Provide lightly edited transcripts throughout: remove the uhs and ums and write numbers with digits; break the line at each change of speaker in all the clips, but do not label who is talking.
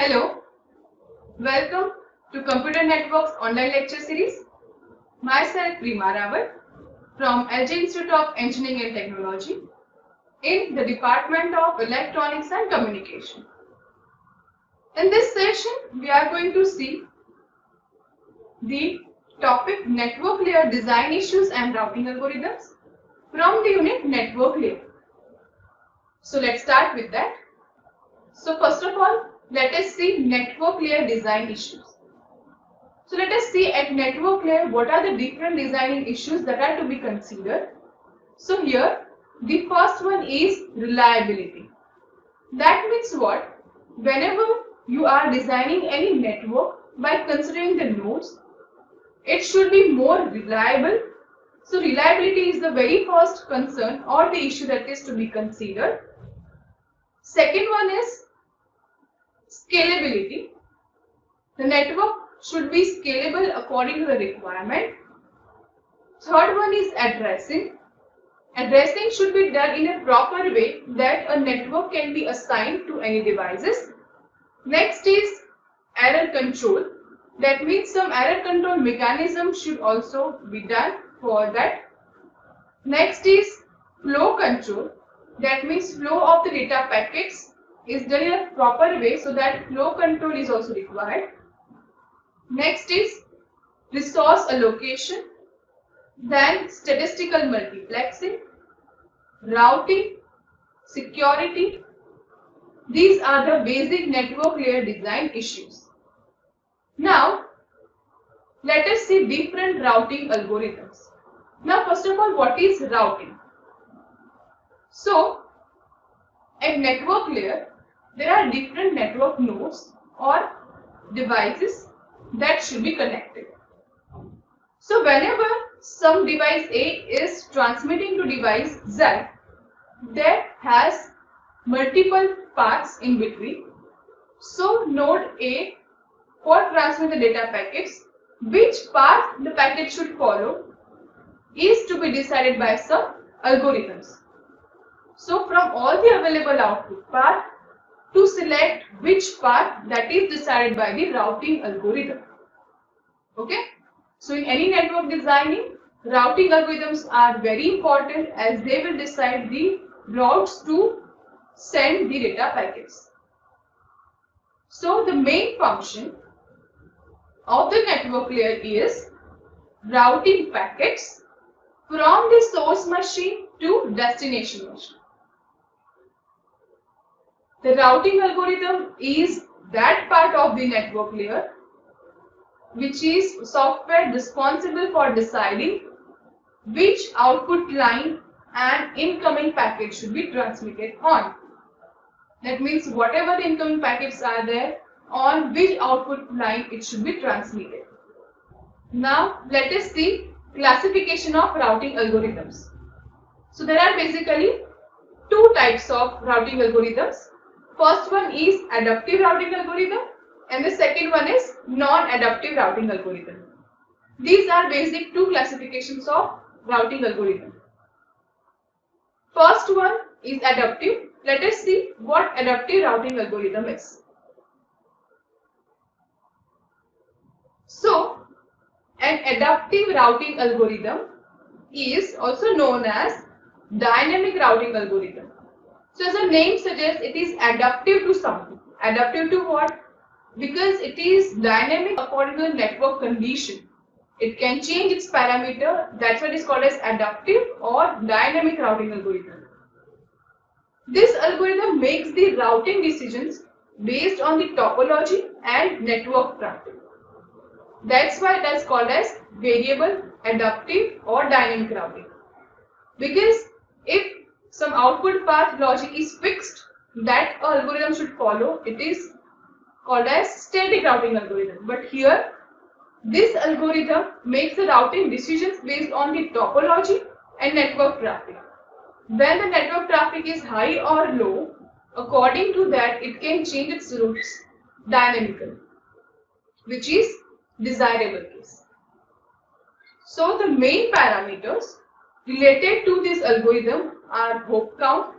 Hello, welcome to Computer Networks online lecture series. Myself Prima Rawat from LG Institute of Engineering and Technology in the Department of Electronics and Communication. In this session, we are going to see the topic network layer design issues and routing algorithms from the unit network layer. So let's start with that. So first of all, let us see network layer design issues. So let us see at network layer what are the different designing issues that are to be considered. So here the first one is reliability. That means what? Whenever you are designing any network by considering the nodes, it should be more reliable. So reliability is the very first concern or the issue that is to be considered. Second one is scalability. The network should be scalable according to the requirement. Third one is addressing. Addressing should be done in a proper way that a network can be assigned to any devices. Next is error control. That means some error control mechanism should also be done for that. Next is flow control. That means flow of the data packets is done in a proper way, so that flow control is also required. Next is resource allocation, then statistical multiplexing, routing, security. These are the basic network layer design issues. Now, let us see different routing algorithms. Now, first of all, what is routing? So, at network layer, there are different network nodes or devices that should be connected. So whenever some device A is transmitting to device Z, that has multiple paths in between. So node A, for transmit the data packets, which path the packet should follow is to be decided by some algorithms. So from all the available output path, to select which path, that is decided by the routing algorithm. Okay. So in any network designing, routing algorithms are very important as they will decide the routes to send the data packets. So the main function of the network layer is routing packets from the source machine to destination machine. The routing algorithm is that part of the network layer which is software responsible for deciding which output line an incoming packet should be transmitted on. That means whatever the incoming packets are there, on which output line it should be transmitted. Now let us see classification of routing algorithms. So there are basically two types of routing algorithms. First one is adaptive routing algorithm and the second one is non-adaptive routing algorithm. These are basic two classifications of routing algorithm. First one is adaptive. Let us see what adaptive routing algorithm is. So, an adaptive routing algorithm is also known as dynamic routing algorithm. So, as the name suggests, it is adaptive to something. Adaptive to what? Because it is dynamic according to the network condition. it can change its parameter. That's what is called as adaptive or dynamic routing algorithm. This algorithm makes the routing decisions based on the topology and network traffic. That's why it is called as variable, adaptive or dynamic routing. Because if some output path logic is fixed that algorithm should follow, it is called as static routing algorithm. But here this algorithm makes the routing decisions based on the topology and network traffic. When the network traffic is high or low, according to that it can change its routes dynamically, which is desirable case. So the main parameters related to this algorithm are hop count,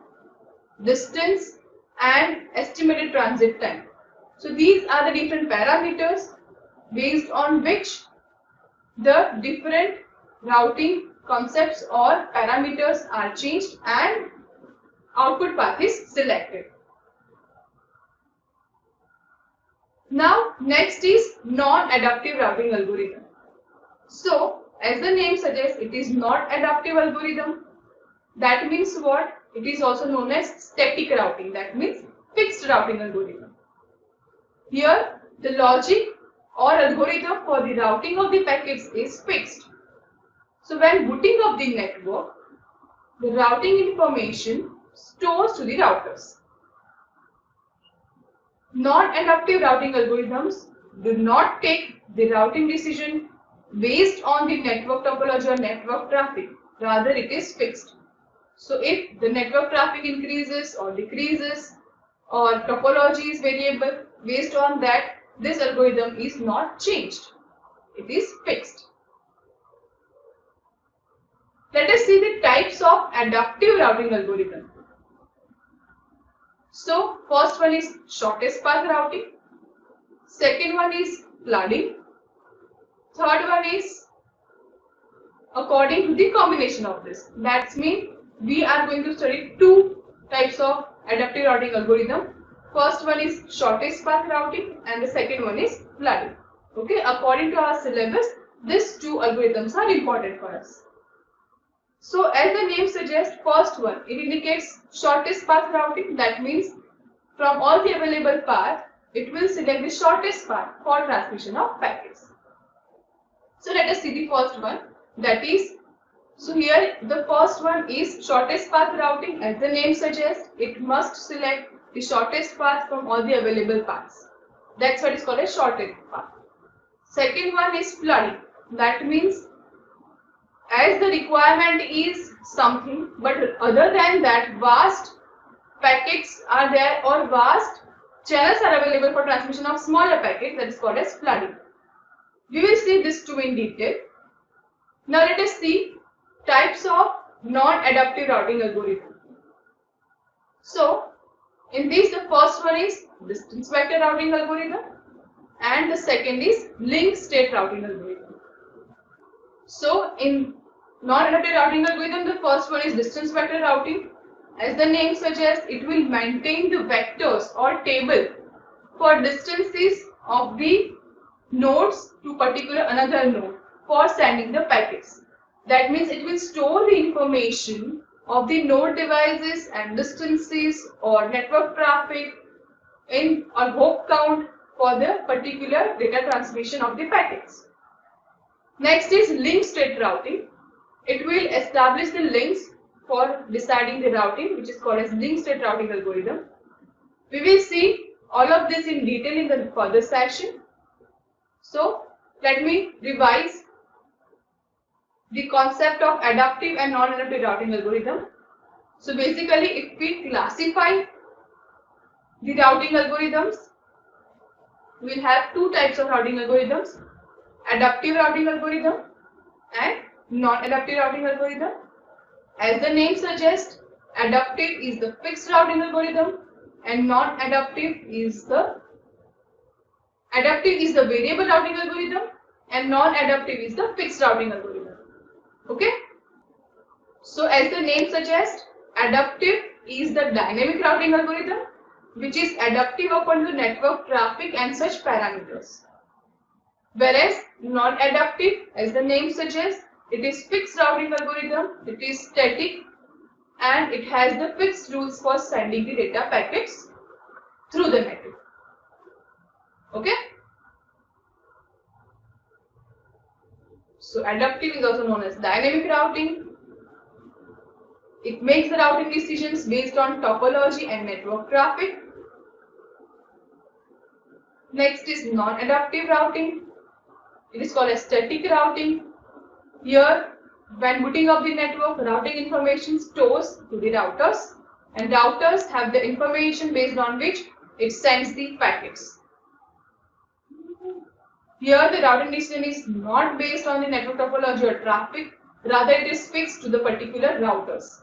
distance and estimated transit time. So these are the different parameters based on which the different routing concepts or parameters are changed and output path is selected. Now next is non-adaptive routing algorithm. So as the name suggests, it is not adaptive algorithm. That means what? It is also known as static routing. That means fixed routing algorithm. Here the logic or algorithm for the routing of the packets is fixed. So when booting up the network, the routing information stores to the routers. Non-adaptive routing algorithms do not take the routing decision based on the network topology or network traffic. Rather, it is fixed. So if the network traffic increases or decreases or topology is variable, based on that this algorithm is not changed. It is fixed. Let us see the types of adaptive routing algorithm. So first one is shortest path routing, second one is flooding, third one is according to the combination of this. That means we are going to study two types of adaptive routing algorithm. First one is shortest path routing and the second one is flooding. Okay, according to our syllabus, these two algorithms are important for us. So as the name suggests, first one, it indicates shortest path routing. That means from all the available paths, it will select the shortest path for transmission of packets. So let us see the first one. That is, so here the first one is shortest path routing. As the name suggests, it must select the shortest path from all the available paths. That's what is called a shortest path. Second one is flooding. That means as the requirement is something, but other than that vast packets are there or vast channels are available for transmission of smaller packets, that is called as flooding. We will see this two in detail. Now let us see types of non-adaptive routing algorithm. So in this the first one is distance vector routing algorithm and the second is link state routing algorithm. So in non-adaptive routing algorithm, the first one is distance vector routing. As the name suggests, it will maintain the vectors or table for distances of the nodes to particular another node for sending the packets. That means it will store the information of the node devices and distances or network traffic in or hop count for the particular data transmission of the packets. Next is link state routing. It will establish the links for deciding the routing, which is called as link state routing algorithm. We will see all of this in detail in the further section. So let me revise the concept of adaptive and non-adaptive routing algorithm. So basically, if we classify the routing algorithms, we will have two types of routing algorithms: adaptive routing algorithm and non-adaptive routing algorithm. As the name suggests, adaptive is the fixed routing algorithm and non-adaptive is the variable routing algorithm and non-adaptive is the fixed routing algorithm. Okay. So as the name suggests, adaptive is the dynamic routing algorithm which is adaptive upon the network traffic and such parameters. Whereas non-adaptive, as the name suggests, it is fixed routing algorithm, it is static, and it has the fixed rules for sending the data packets through the network. Okay? So adaptive is also known as dynamic routing. It makes the routing decisions based on topology and network traffic. Next is non-adaptive routing. It is called as static routing. Here, when booting up the network, routing information stores to the routers, and routers have the information based on which it sends the packets. Here, the routing decision is not based on the network topology or traffic, rather it is fixed to the particular routers.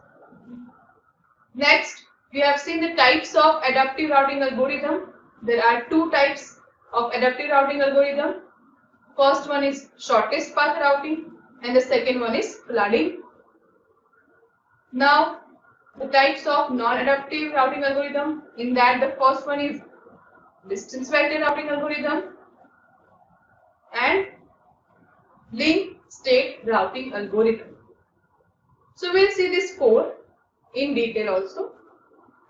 Next, we have seen the types of adaptive routing algorithm. There are two types of adaptive routing algorithm. First one is shortest path routing and the second one is flooding. Now, the types of non-adaptive routing algorithm, in that the first one is distance vector routing algorithm and link state routing algorithm. So we'll see these four in detail also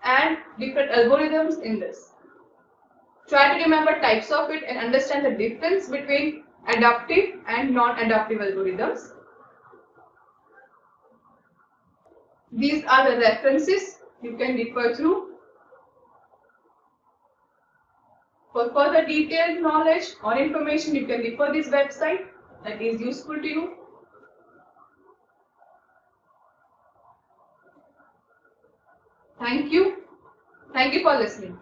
and different algorithms in this. Try to remember types of it and understand the difference between adaptive and non-adaptive algorithms. These are the references you can refer through. For further detailed knowledge or information, you can refer this website that is useful to you. Thank you. Thank you for listening.